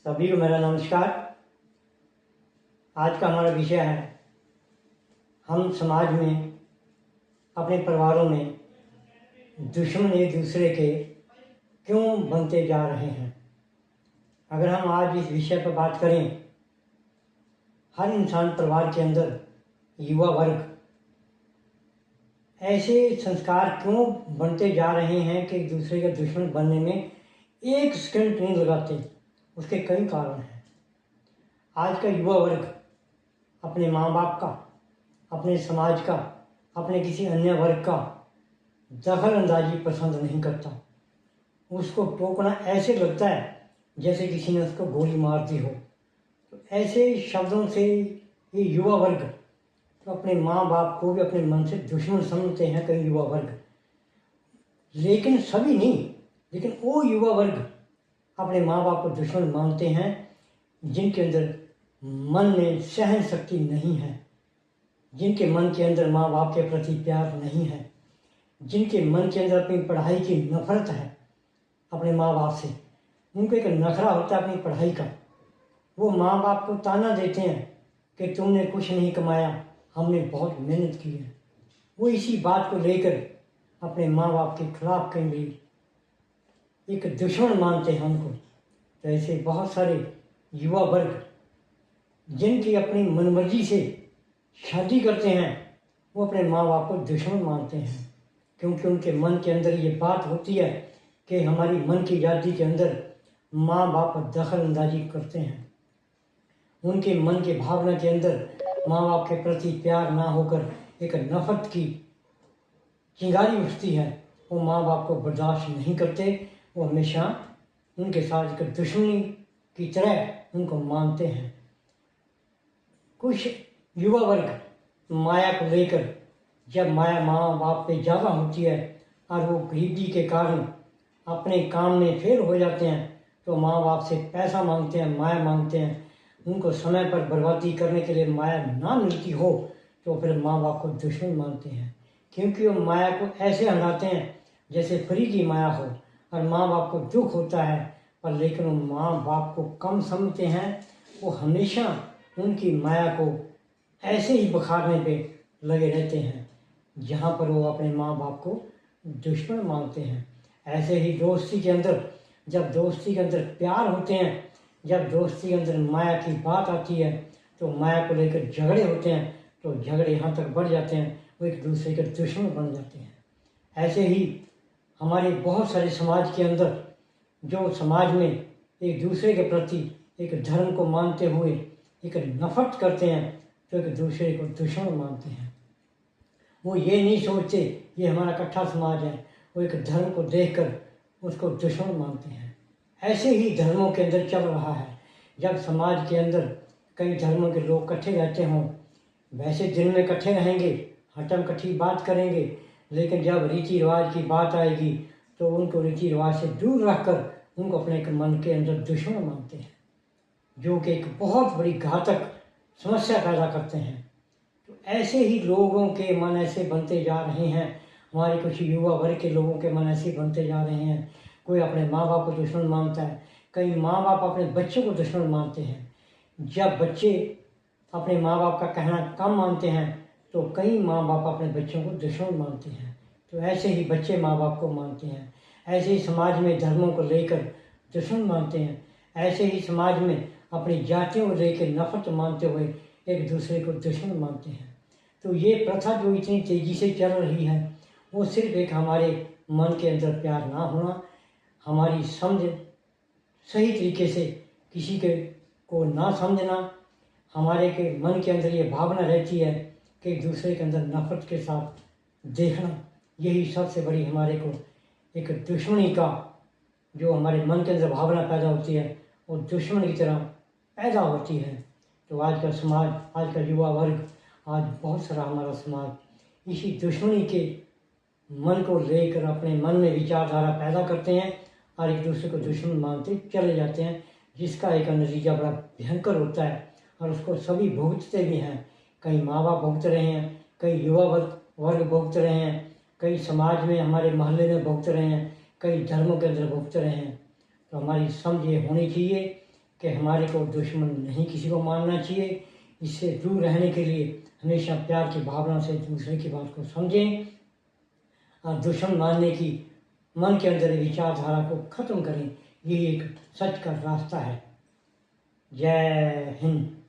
सभी को मेरा नमस्कार। आज का हमारा विषय है हम समाज में अपने परिवारों में दुश्मन एक दूसरे के क्यों बनते जा रहे हैं। अगर हम आज इस विषय पर बात करें, हर इंसान परिवार के अंदर युवा वर्ग ऐसे संस्कार क्यों बनते जा रहे हैं कि एक दूसरे के दुश्मन बनने में एक सेकंड नहीं लगाते। उसके कई कारण हैं। आज का युवा वर्ग अपने माँ बाप का, अपने समाज का, अपने किसी अन्य वर्ग का दखल अंदाजी पसंद नहीं करता। उसको टोकना ऐसे लगता है जैसे किसी ने उसको गोली मार दी हो। तो ऐसे शब्दों से ये युवा वर्ग तो अपने माँ बाप को भी अपने मन से दुश्मन समझते हैं कई युवा वर्ग, लेकिन सभी नहीं। लेकिन वो युवा वर्ग अपने माँ बाप को दुश्मन मानते हैं जिनके अंदर मन में सहन शक्ति नहीं है, जिनके मन के अंदर माँ बाप के प्रति प्यार नहीं है, जिनके मन के अंदर अपनी पढ़ाई की नफरत है अपने माँ बाप से। उनको एक नखरा होता है अपनी पढ़ाई का। वो माँ बाप को ताना देते हैं कि तुमने कुछ नहीं कमाया, हमने बहुत मेहनत की है। वो इसी बात को लेकर अपने माँ बाप के खिलाफ कहीं एक दुश्मन मानते हैं उनको। तो ऐसे बहुत सारे युवा वर्ग जिनकी अपनी मनमर्जी से शादी करते हैं, वो अपने माँ बाप को दुश्मन मानते हैं, क्योंकि उनके मन के अंदर ये बात होती है कि हमारी मन की आज़ादी के अंदर माँ बाप दखल अंदाजी करते हैं। उनके मन के भावना के अंदर माँ बाप के प्रति प्यार ना होकर एक नफरत की चिंगारी उठती है। वो माँ बाप को बर्दाश्त नहीं करते। वो हमेशा उनके साथ एक दुश्मनी की तरह उनको मानते हैं। कुछ युवा वर्ग माया को लेकर, जब माया माँ बाप पे ज़्यादा होती है और वो गरीबी के कारण अपने काम में फेल हो जाते हैं, तो माँ बाप से पैसा मांगते हैं, माया मांगते हैं। उनको समय पर बर्बादी करने के लिए माया ना मिलती हो तो फिर माँ बाप को दुश्मन मानते हैं, क्योंकि वो माया को ऐसे हटाते हैं जैसे फ्री की माया हो। और माँ बाप को दुख होता है, पर लेकिन वो माँ बाप को कम समझते हैं। वो हमेशा उनकी माया को ऐसे ही बखारने पे लगे रहते हैं जहाँ पर वो अपने माँ बाप को दुश्मन मानते हैं। ऐसे ही दोस्ती के अंदर, जब दोस्ती के अंदर प्यार होते हैं, जब दोस्ती के अंदर माया की बात आती है, तो माया को लेकर झगड़े होते हैं। तो झगड़े यहाँ तक बढ़ जाते हैं, वो एक दूसरे के दुश्मन बन जाते हैं। ऐसे ही हमारे बहुत सारे समाज के अंदर जो समाज में एक दूसरे के प्रति एक धर्म को मानते हुए एक नफरत करते हैं, तो एक दूसरे को दुश्मन मानते हैं। वो ये नहीं सोचते ये हमारा इकट्ठा समाज है, वो एक धर्म को देखकर उसको दुश्मन मानते हैं। ऐसे ही धर्मों के अंदर चल रहा है। जब समाज के अंदर कई धर्मों के लोग इकट्ठे रहते हों, वैसे दिन में इकट्ठे रहेंगे, हटम कट्ठी बात करेंगे, लेकिन जब रीति रिवाज की बात आएगी तो उनको रीति रिवाज से दूर रखकर उनको अपने मन के अंदर दुश्मन मानते हैं, जो कि एक बहुत बड़ी घातक समस्या पैदा करते हैं। तो ऐसे ही लोगों के मन ऐसे बनते जा रहे हैं। हमारे कुछ युवा वर्ग के लोगों के मन ऐसे बनते जा रहे हैं। कोई अपने माँ बाप को दुश्मन मानता है, कई माँ बाप अपने बच्चों को दुश्मन मानते हैं। जब बच्चे अपने माँ बाप का कहना कम मानते हैं, तो कई माँ बाप अपने बच्चों को दुश्मन मानते हैं। तो ऐसे ही बच्चे माँ बाप को मानते हैं। ऐसे ही समाज में धर्मों को लेकर दुश्मन मानते हैं। ऐसे ही समाज में अपनी जातियों को लेकर नफरत मानते हुए एक दूसरे को दुश्मन मानते हैं। तो ये प्रथा जो इतनी तेज़ी से चल रही है, वो सिर्फ एक हमारे मन के अंदर प्यार ना होना, हमारी समझ सही तरीके से किसी के को ना समझना, हमारे के मन के अंदर ये भावना रहती है कि एक दूसरे के अंदर नफरत के साथ देखना, यही सबसे बड़ी हमारे को एक दुश्मनी का जो हमारे मन के अंदर भावना पैदा होती है, वो दुश्मन की तरह पैदा होती है। तो आज का समाज, आज का युवा वर्ग, आज बहुत सारा हमारा समाज इसी दुश्मनी के मन को लेकर अपने मन में विचारधारा पैदा करते हैं और एक दूसरे को दुश्मन मानते चले जाते हैं, जिसका एक नतीजा बड़ा भयंकर होता है और उसको सभी भुगतते भी हैं। कई माँ बाप भुगत रहे हैं, कई युवा वर्ग भुगत रहे हैं, कई समाज में हमारे मोहल्ले में भुगत रहे हैं, कई धर्मों के अंदर भुगत रहे हैं। तो हमारी समझ ये होनी चाहिए कि हमारे को दुश्मन नहीं किसी को मानना चाहिए। इससे दूर रहने के लिए हमेशा प्यार की भावना से दूसरे की बात को समझें और दुश्मन मानने की मन के अंदर विचारधारा को ख़त्म करें। ये एक सच का रास्ता है। जय हिंद।